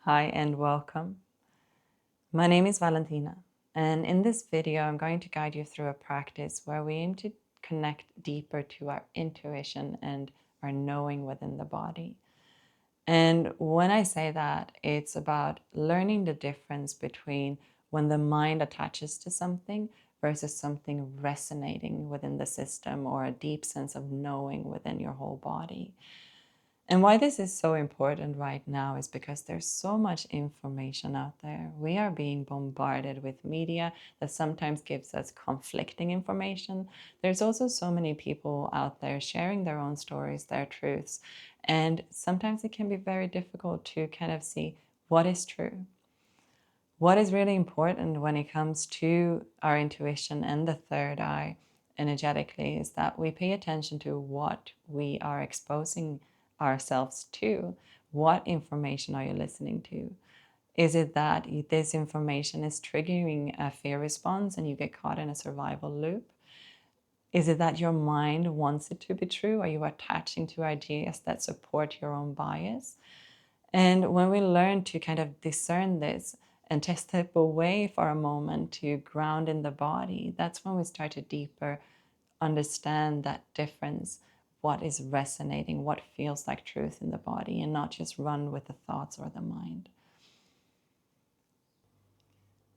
Hi and welcome. My name is Valentina, and in this video, I'm going to guide you through a practice where we aim to connect deeper to our intuition and our knowing within the body. And when I say that, it's about learning the difference between when the mind attaches to something versus something resonating within the system or a deep sense of knowing within your whole body. And why this is so important right now is because there's so much information out there. We are being bombarded with media that sometimes gives us conflicting information. There's also so many people out there sharing their own stories, their truths. And sometimes it can be very difficult to kind of see what is true. What is really important when it comes to our intuition and the third eye energetically is that we pay attention to what we are exposing ourselves to. What information are you listening to? Is it that this information is triggering a fear response and you get caught in a survival loop? Is it that your mind wants it to be true? Are you attaching to ideas that support your own bias? And when we learn to kind of discern this and just step away for a moment to ground in the body, that's when we start to deeper understand that difference, what is resonating, what feels like truth in the body, and not just run with the thoughts or the mind.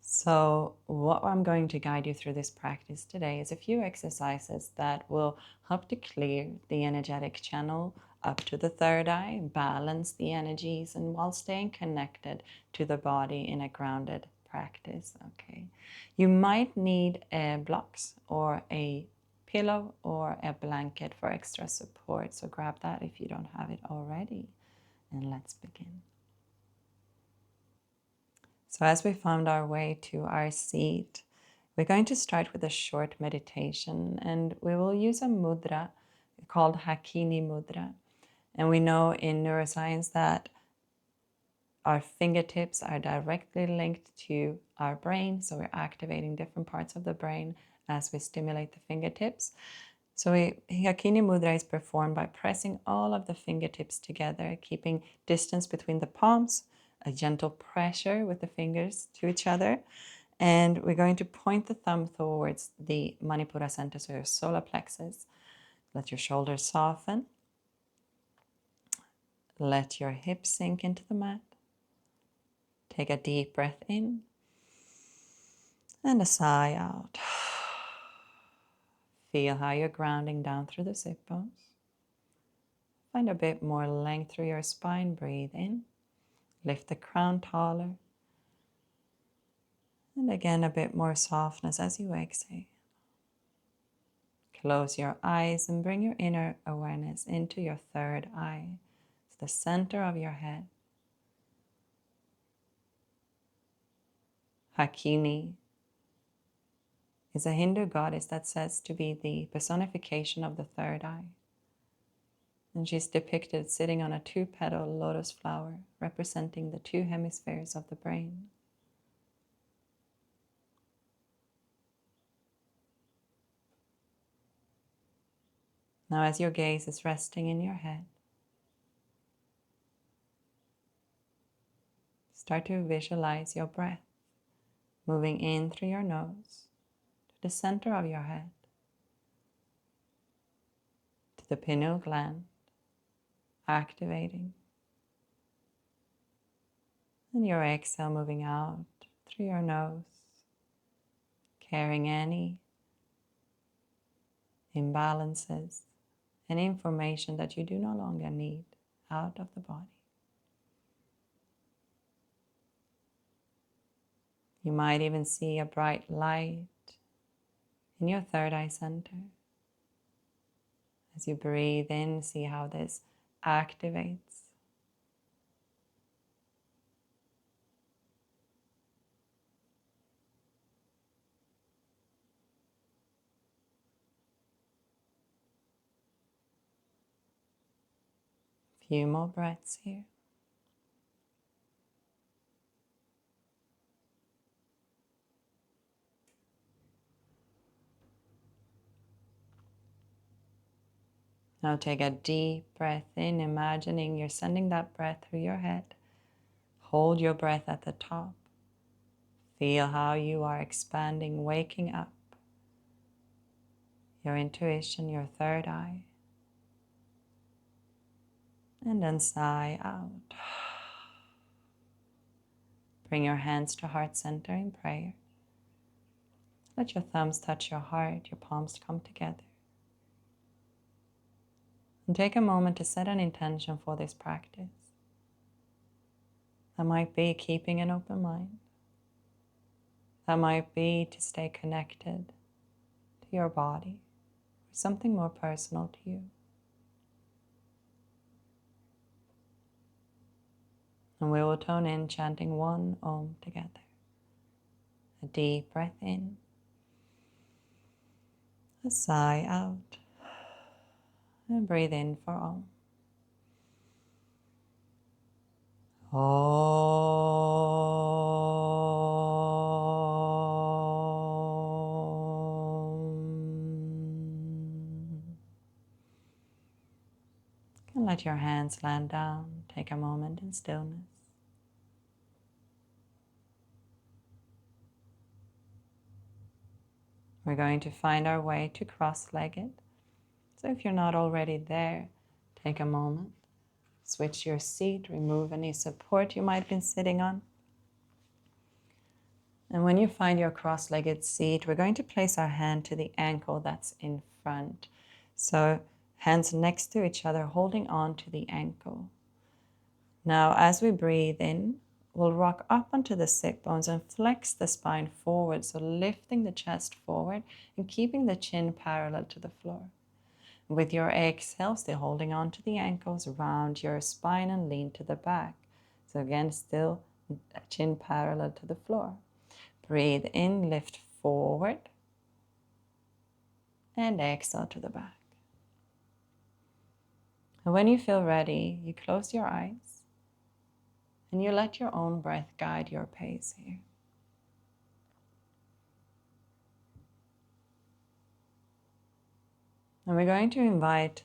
So, what I'm going to guide you through this practice today is a few exercises that will help to clear the energetic channel up to the third eye, balance the energies, and while staying connected to the body in a grounded practice. Okay, you might need blocks or a pillow or a blanket for extra support. So, grab that if you don't have it already, and let's begin. So as we found our way to our seat, we're going to start with a short meditation, and we will use a mudra called Hakini mudra. And we know in neuroscience that our fingertips are directly linked to our brain, so we're activating different parts of the brain as we stimulate the fingertips. So Hakini mudra is performed by pressing all of the fingertips together, keeping distance between the palms, a gentle pressure with the fingers to each other. And we're going to point the thumb towards the Manipura center, so your solar plexus. Let your shoulders soften. Let your hips sink into the mat. Take a deep breath in and a sigh out. Feel how you're grounding down through the sit bones. Find a bit more length through your spine. Breathe in. Lift the crown taller. And again, a bit more softness as you exhale. Close your eyes and bring your inner awareness into your third eye. It's the center of your head. Hakini is a Hindu goddess that says to be the personification of the third eye. And she's depicted sitting on a two-petal lotus flower, representing the two hemispheres of the brain. Now, as your gaze is resting in your head, start to visualize your breath moving in through your nose to the center of your head, to the pineal gland, activating. And your exhale moving out through your nose, carrying any imbalances and information that you do no longer need out of the body. You might even see a bright light in your third eye center. As you breathe in, see how this activates. Few more breaths here. Now take a deep breath in, imagining you're sending that breath through your head, Hold your breath at the top. Feel how you are expanding, waking up your intuition, your third eye. And then sigh out. Bring your hands to heart center in prayer. Let your thumbs touch your heart, your palms come together. And take a moment to set an intention for this practice. That might be keeping an open mind. That might be to stay connected to your body, or something more personal to you. And we will tone in chanting one Om together. A deep breath in, a sigh out, and breathe in for Om. And let your hands land down. Take a moment in stillness. We're going to find our way to cross-legged. So if you're not already there, take a moment. Switch your seat, remove any support you might have been sitting on. And when you find your cross-legged seat, we're going to place our hand to the ankle that's in front. So hands next to each other, holding on to the ankle. Now, as we breathe in, we'll rock up onto the sit bones and flex the spine forward, so lifting the chest forward and keeping the chin parallel to the floor. With your exhale, still holding on to the ankles, round your spine and lean to the back. So again, still chin parallel to the floor. Breathe in, lift forward, and exhale to the back. And when you feel ready, you close your eyes and you let your own breath guide your pace here. And we're going to invite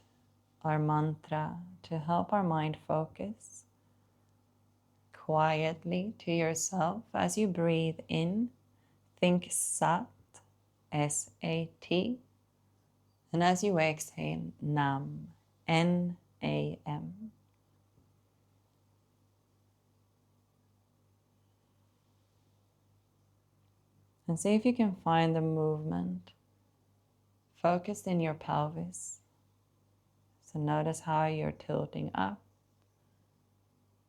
our mantra to help our mind focus quietly to yourself. As you breathe in, think Sat, S-A-T. And as you exhale, Nam, N-A-M. And see if you can find the movement focused in your pelvis. So notice how you're tilting up,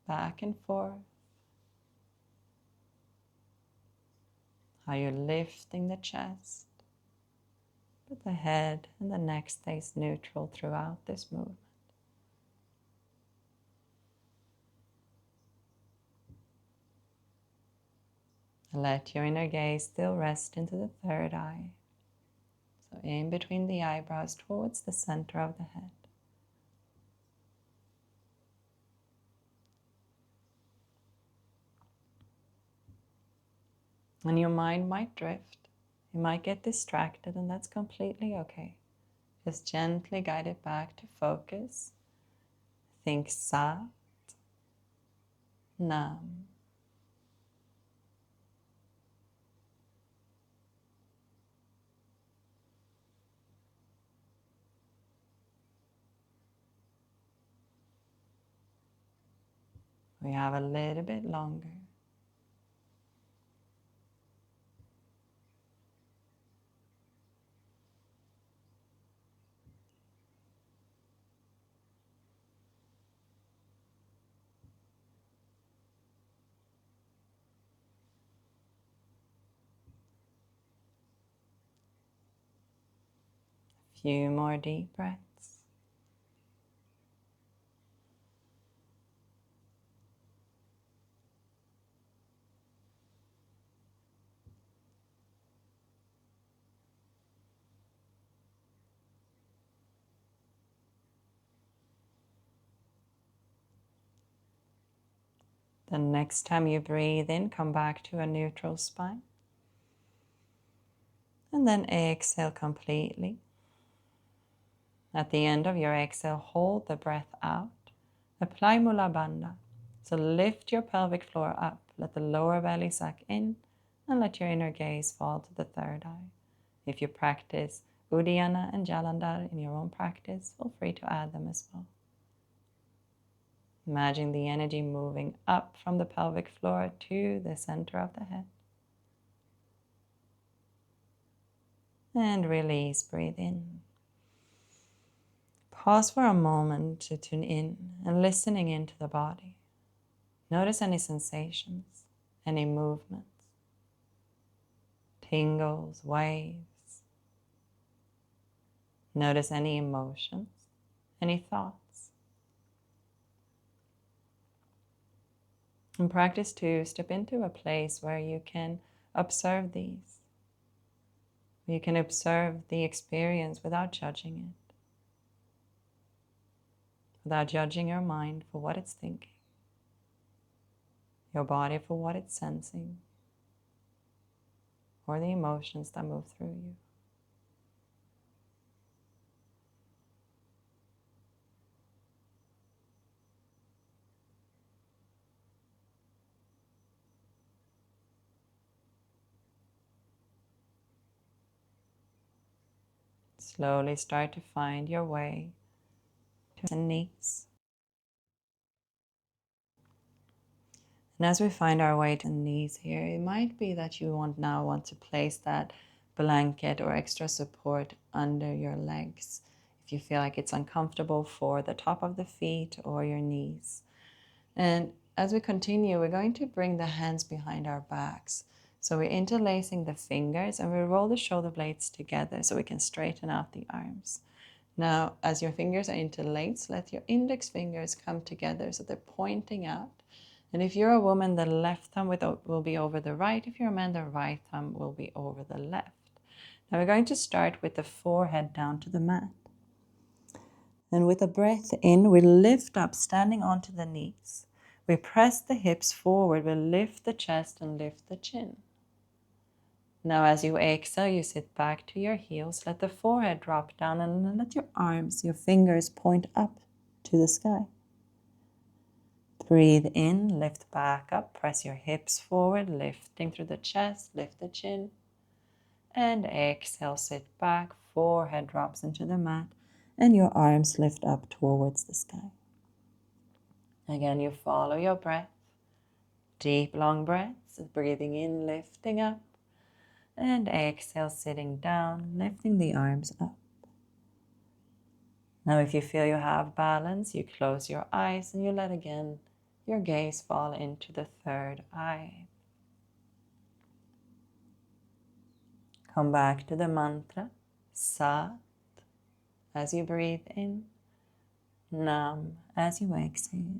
back and forth. How you're lifting the chest. But the head and the neck stays neutral throughout this movement. Let your inner gaze still rest into the third eye. So in between the eyebrows towards the center of the head. And your mind might drift. You might get distracted, and that's completely okay. Just gently guide it back to focus. Think Sat, Nam. We have a little bit longer. Few more deep breaths. The next time you breathe in, come back to a neutral spine. And then exhale completely. At the end of your exhale, hold the breath out. Apply Mula Bandha. So lift your pelvic floor up, let the lower belly suck in, and let your inner gaze fall to the third eye. If you practice Uddiyana and Jalandhar in your own practice, feel free to add them as well. Imagine the energy moving up from the pelvic floor to the center of the head. And release, breathe in. Pause for a moment to tune in and listening into the body. Notice any sensations, any movements, tingles, waves. Notice any emotions, any thoughts. And practice to step into a place where you can observe these. You can observe the experience without judging it, without judging your mind for what it's thinking, your body for what it's sensing, or the emotions that move through you. Slowly start to find your way to the knees. And as we find our way to the knees here, it might be that you want to place that blanket or extra support under your legs if you feel like it's uncomfortable for the top of the feet or your knees. And as we continue, we're going to bring the hands behind our backs. So we're interlacing the fingers and we roll the shoulder blades together so we can straighten out the arms. Now, as your fingers are interlaced, let your index fingers come together so they're pointing out. And if you're a woman, the left thumb will be over the right. If you're a man, the right thumb will be over the left. Now we're going to start with the forehead down to the mat. And with a breath in, we lift up, standing onto the knees. We press the hips forward, we lift the chest and lift the chin. Now as you exhale, you sit back to your heels, let the forehead drop down and let your arms, your fingers point up to the sky. Breathe in, lift back up, press your hips forward, lifting through the chest, lift the chin. And exhale, sit back, forehead drops into the mat, and your arms lift up towards the sky. Again, you follow your breath. Deep, long breaths, breathing in, lifting up, and exhale, sitting down, lifting the arms up. Now, if you feel you have balance, you close your eyes and you let again your gaze fall into the third eye. Come back to the mantra, Sat, as you breathe in, Nam, as you exhale.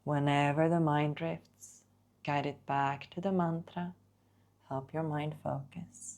Whenever the mind drifts, guide it back to the mantra. Help your mind focus.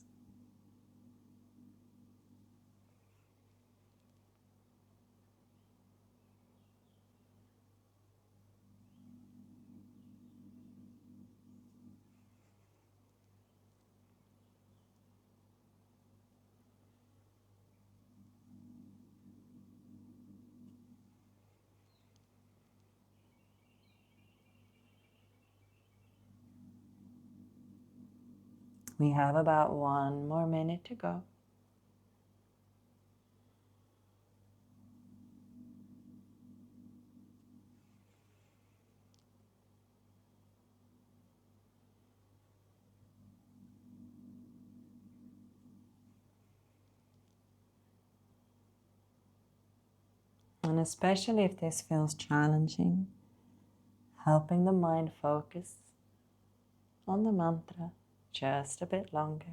We have about 1 more minute to go. And especially if this feels challenging, helping the mind focus on the mantra just a bit longer.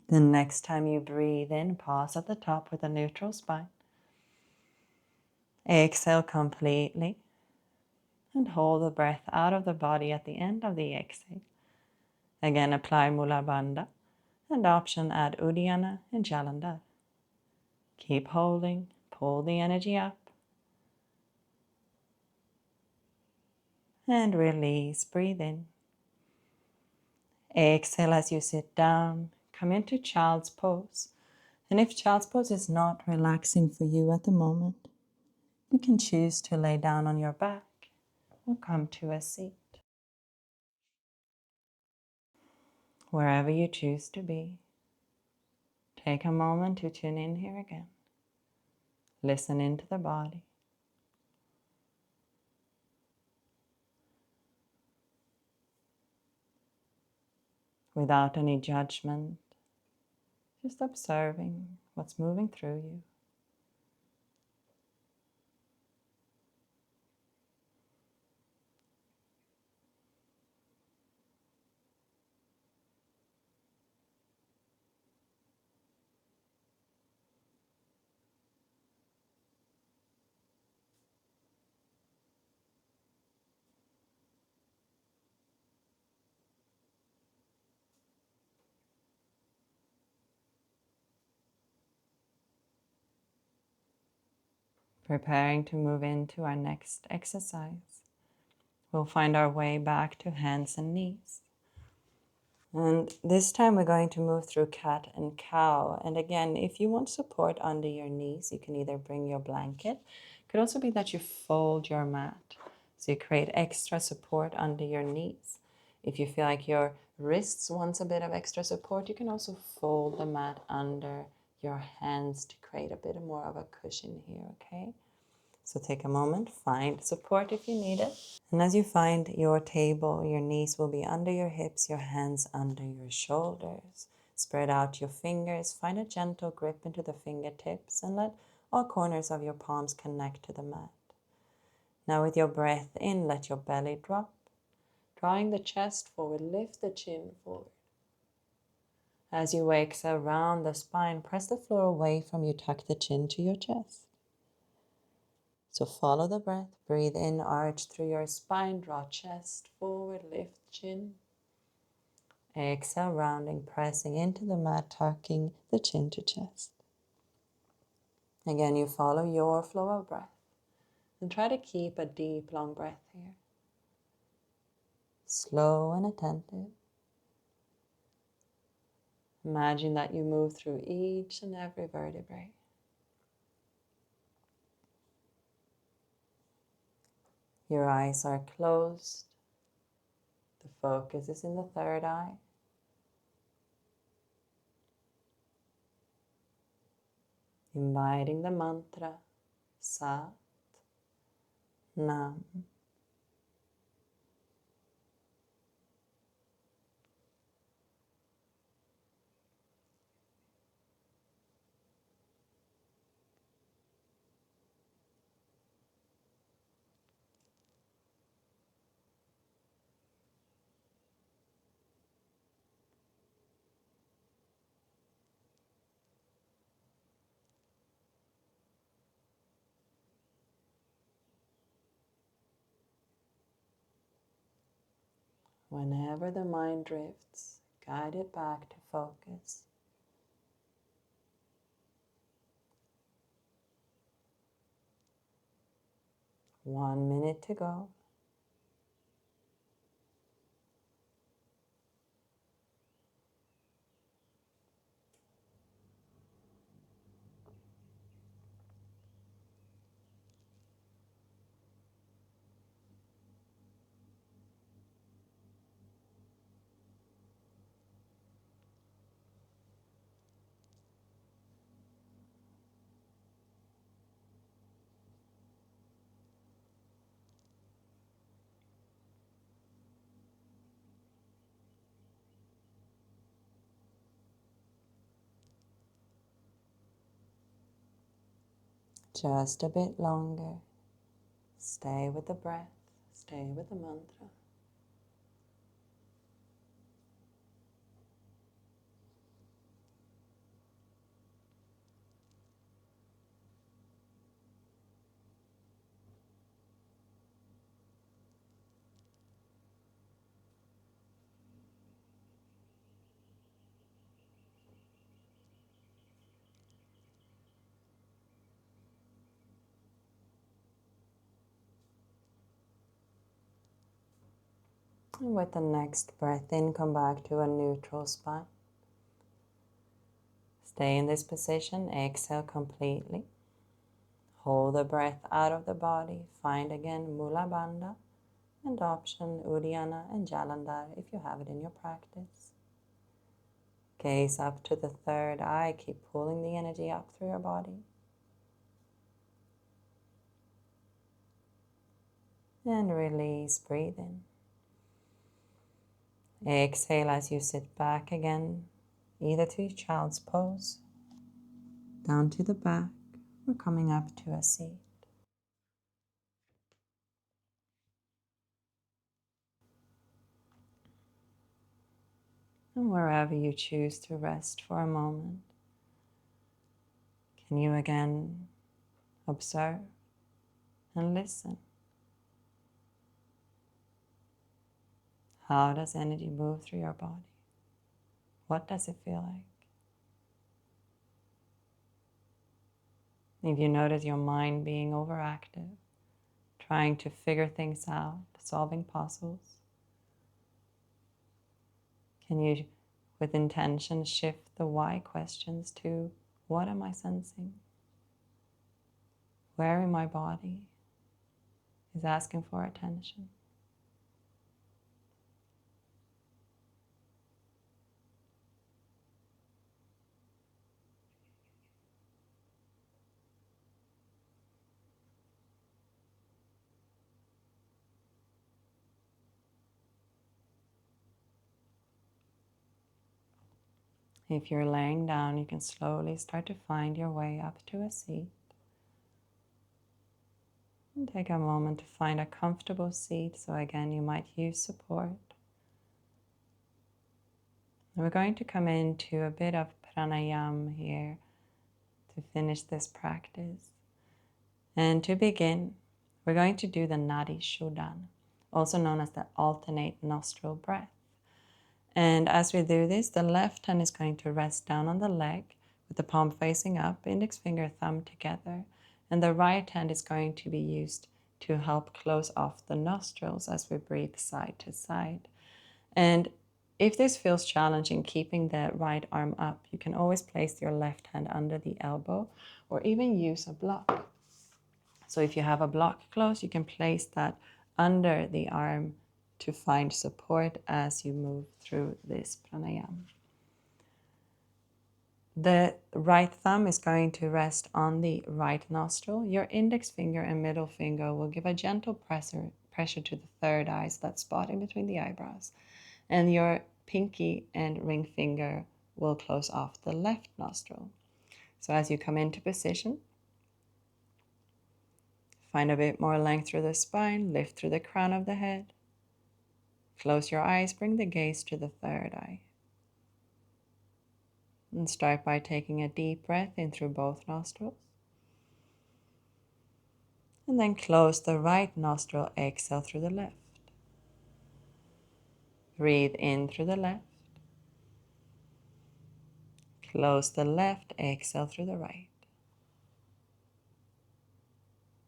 The next time you breathe in, pause at the top with a neutral spine. Exhale completely and hold the breath out of the body at the end of the exhale. Again, apply Mula Bandha and option add Uddiyana and Jalandhar. Keep holding, pull the energy up and release. Breathe in. Exhale as you sit down, come into child's pose. And if child's pose is not relaxing for you at the moment, you can choose to lay down on your back or come to a seat. Wherever you choose to be, take a moment to tune in here again. Listen into the body. Without any judgment, just observing what's moving through you. Preparing to move into our next exercise. We'll find our way back to hands and knees. And this time we're going to move through cat and cow. And again, if you want support under your knees, you can either bring your blanket. It could also be that you fold your mat. So you create extra support under your knees. If you feel like your wrists wants a bit of extra support, you can also fold the mat under your hands to create a bit more of a cushion here, okay? So take a moment, find support if you need it. And as you find your table, your knees will be under your hips, your hands under your shoulders. Spread out your fingers, find a gentle grip into the fingertips, and let all corners of your palms connect to the mat. Now with your breath in, let your belly drop. Drawing the chest forward, lift the chin forward. As you exhale around the spine, press the floor away from you, tuck the chin to your chest. So follow the breath, breathe in, arch through your spine, draw chest forward, lift chin. Exhale, rounding, pressing into the mat, tucking the chin to chest. Again, you follow your flow of breath and try to keep a deep, long breath here. Slow and attentive. Imagine that you move through each and every vertebrae. Your eyes are closed. The focus is in the third eye. Inviting the mantra Sat Nam. Whenever the mind drifts, guide it back to focus. One minute to go. Just a bit longer. Stay with the breath. Stay with the mantra. And with the next breath in, come back to a neutral spine. Stay in this position, exhale completely. Hold the breath out of the body. Find again Mula Bandha and option Uddiyana and Jalandhar if you have it in your practice. Gaze up to the third eye. Keep pulling the energy up through your body. And release, breathe in. Exhale as you sit back again, either to child's pose, down to the back, or coming up to a seat. And wherever you choose to rest for a moment, can you again observe and listen? How does energy move through your body? What does it feel like? If you notice your mind being overactive, trying to figure things out, solving puzzles, can you, with intention, shift the why questions to what am I sensing? Where in my body is asking for attention? If you're laying down, you can slowly start to find your way up to a seat. And take a moment to find a comfortable seat. So again, you might use support. And we're going to come into a bit of pranayama here to finish this practice. And to begin, we're going to do the Nadi Shodhana, also known as the alternate nostril breath. And as we do this, the left hand is going to rest down on the leg with the palm facing up, index finger, thumb together. And the right hand is going to be used to help close off the nostrils as we breathe side to side. And if this feels challenging, keeping the right arm up, you can always place your left hand under the elbow or even use a block. So if you have a block close, you can place that under the arm to find support as you move through this pranayama. The right thumb is going to rest on the right nostril. Your index finger and middle finger will give a gentle pressure to the third eye, so that spot in between the eyebrows. And your pinky and ring finger will close off the left nostril. So as you come into position, find a bit more length through the spine, lift through the crown of the head. Close your eyes, bring the gaze to the third eye. And start by taking a deep breath in through both nostrils. And then close the right nostril, exhale through the left. Breathe in through the left. Close the left, exhale through the right.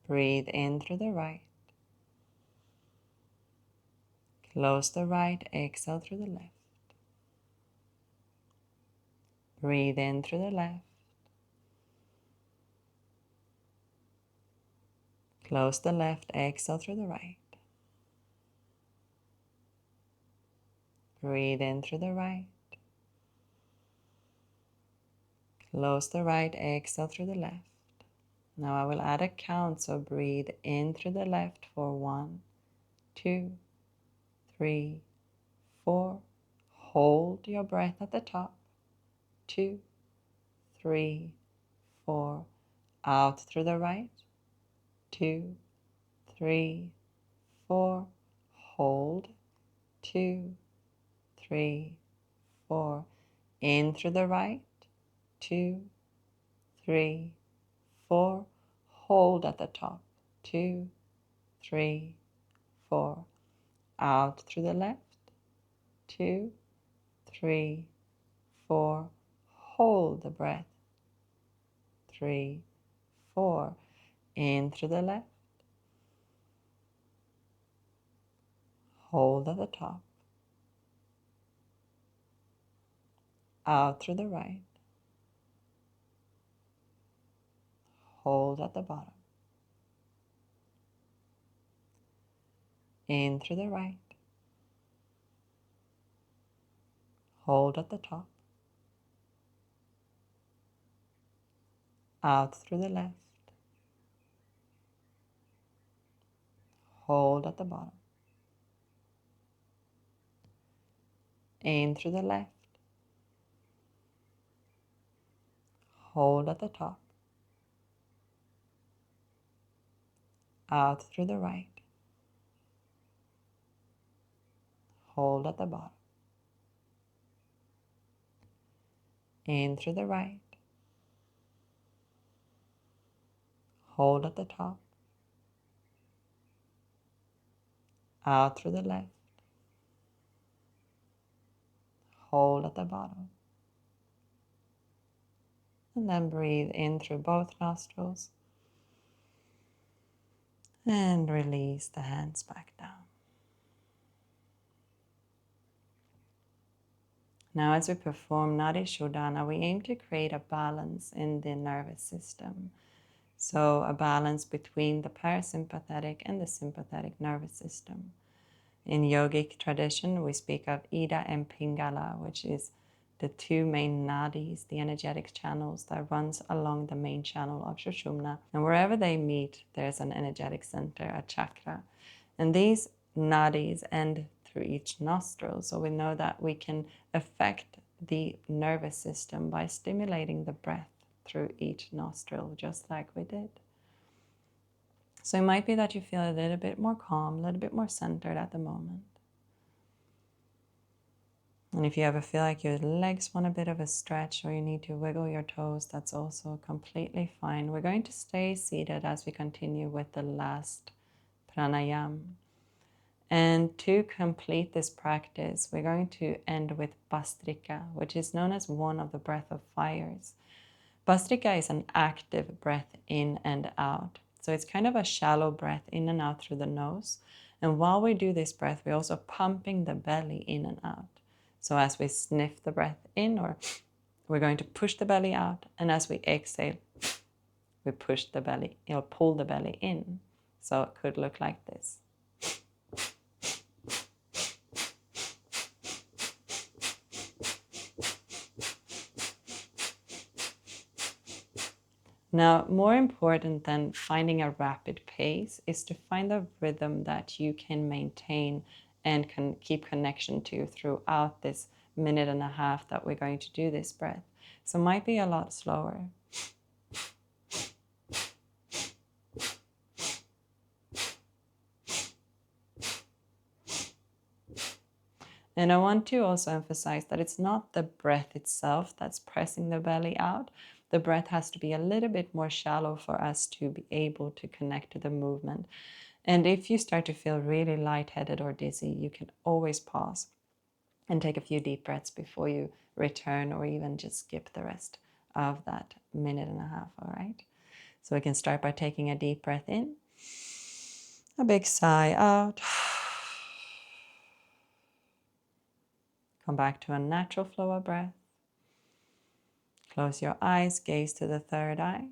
Breathe in through the right. Close the right, exhale through the left. Breathe in through the left. Close the left, exhale through the right. Breathe in through the right. Close the right, exhale through the left. Now I will add a count, so breathe in through the left for 1, 2, 3, 4. Hold your breath at the top. 2, 3, 4. Out through the right. 2, 3, 4. Hold. 2, 3, 4. In through the right. 2, 3, 4. Hold at the top. 2, 3, 4. Out through the left. 2, 3, 4. Hold the breath. 3, 4. In through the left. Hold at the top. Out through the right. Hold at the bottom. In through the right. Hold at the top. Out through the left. Hold at the bottom. In through the left. Hold at the top. Out through the right. Hold at the bottom. In through the right. Hold at the top. Out through the left. Hold at the bottom. And then breathe in through both nostrils. And release the hands back down. Now as we perform Nadi Shodhana, we aim to create a balance in the nervous system. So a balance between the parasympathetic and the sympathetic nervous system. In yogic tradition, we speak of Ida and Pingala, which is the two main nadis, the energetic channels that runs along the main channel of Sushumna. And wherever they meet, there's an energetic center, a chakra. And these nadis end through each nostril. So we know that we can affect the nervous system by stimulating the breath through each nostril, just like we did. So it might be that you feel a little bit more calm, a little bit more centered at the moment. And if you ever feel like your legs want a bit of a stretch or you need to wiggle your toes, that's also completely fine. We're going to stay seated as we continue with the last pranayam. And to complete this practice, we're going to end with Bastrika, which is known as one of the breath of fires. Bastrika is an active breath in and out. So it's kind of a shallow breath in and out through the nose. And while we do this breath, we're also pumping the belly in and out. So as we sniff the breath in, or we're going to push the belly out. And as we exhale, we push the belly, pull the belly in. So it could look like this. Now, more important than finding a rapid pace is to find a rhythm that you can maintain and can keep connection to throughout this minute and a half that we're going to do this breath. So it might be a lot slower. And I want to also emphasize that it's not the breath itself that's pressing the belly out. The breath has to be a little bit more shallow for us to be able to connect to the movement. And if you start to feel really lightheaded or dizzy, you can always pause and take a few deep breaths before you return, or even just skip the rest of that minute and a half, all right? So we can start by taking a deep breath in, a big sigh out. Come back to a natural flow of breath. Close your eyes, gaze to the third eye.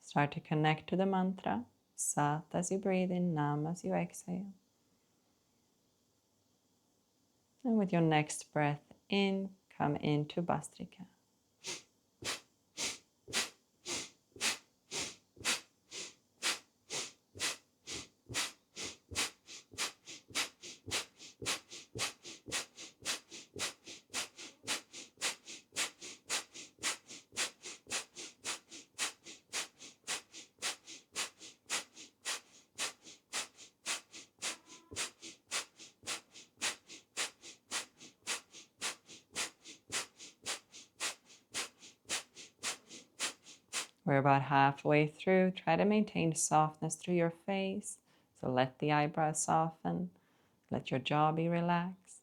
Start to connect to the mantra, Sat as you breathe in, Nam as you exhale. And with your next breath in, come into Bastrika. We're about halfway through. Try to maintain softness through your face. So let the eyebrows soften. Let your jaw be relaxed.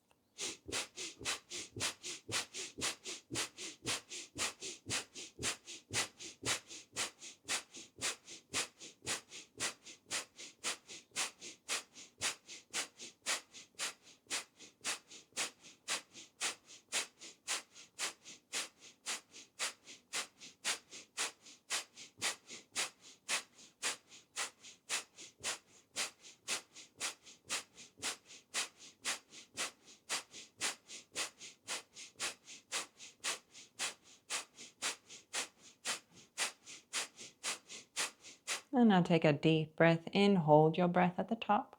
And now take a deep breath in, hold your breath at the top.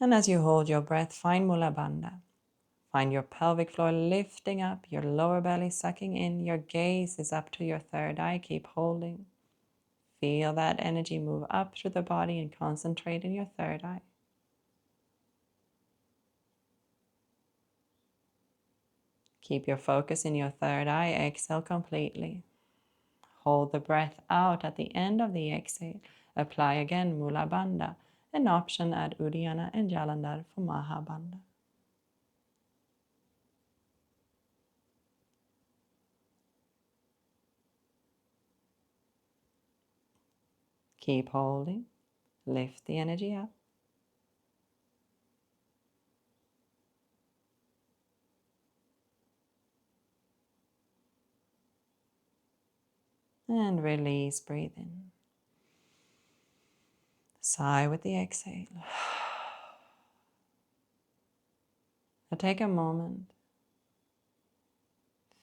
And as you hold your breath, find Mula Bandha. Find your pelvic floor lifting up, your lower belly sucking in, your gaze is up to your third eye. Keep holding. Feel that energy move up through the body and concentrate in your third eye. Keep your focus in your third eye. Exhale completely. Hold the breath out at the end of the exhale. Apply again Mula Bandha, an option add Uddiyana and Jalandhar for Mahabandha. Keep holding. Lift the energy up. And release, breathe in. Sigh with the exhale. Now take a moment.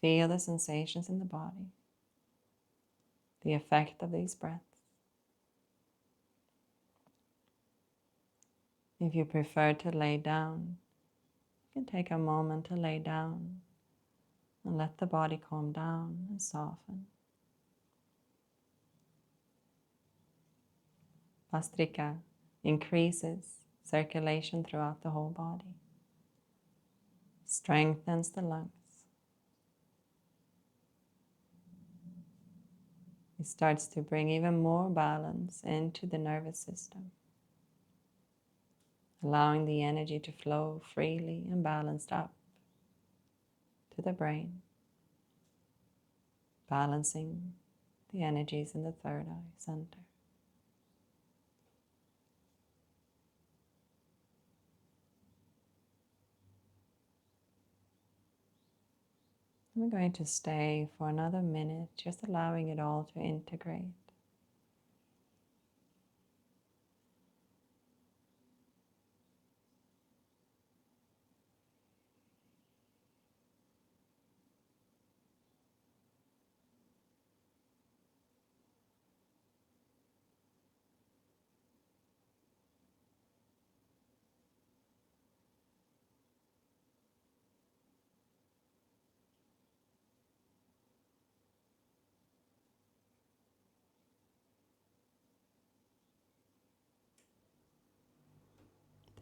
Feel the sensations in the body, the effect of these breaths. If you prefer to lay down, you can take a moment to lay down and let the body calm down and soften. Bastrika increases circulation throughout the whole body, strengthens the lungs. It starts to bring even more balance into the nervous system, allowing the energy to flow freely and balanced up to the brain, balancing the energies in the third eye center. We're going to stay for another minute, just allowing it all to integrate.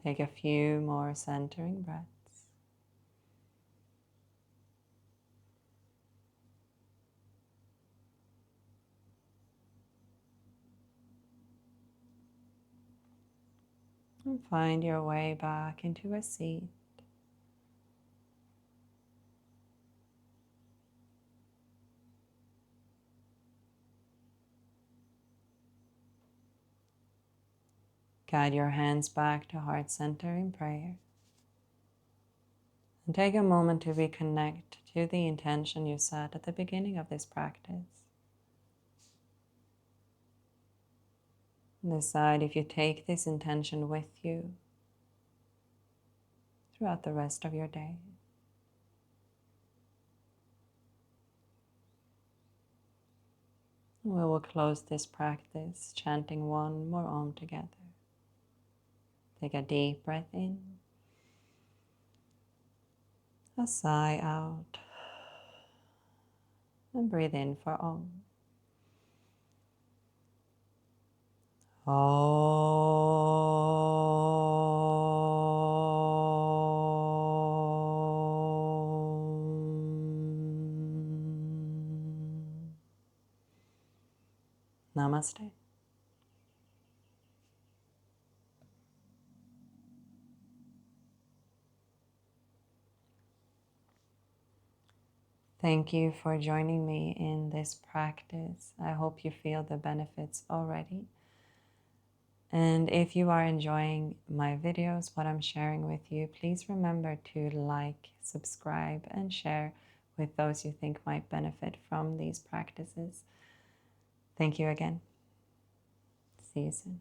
Take a few more centering breaths. And find your way back into a seat. Guide your hands back to heart center in prayer. And take a moment to reconnect to the intention you set at the beginning of this practice. And decide if you take this intention with you throughout the rest of your day. We will close this practice chanting one more Om together. Take a deep breath in, a sigh out, and breathe in for Om. Namaste. Thank you for joining me in this practice. I hope you feel the benefits already. And if you are enjoying my videos, what I'm sharing with you, please remember to like, subscribe, and share with those you think might benefit from these practices. Thank you again. See you soon.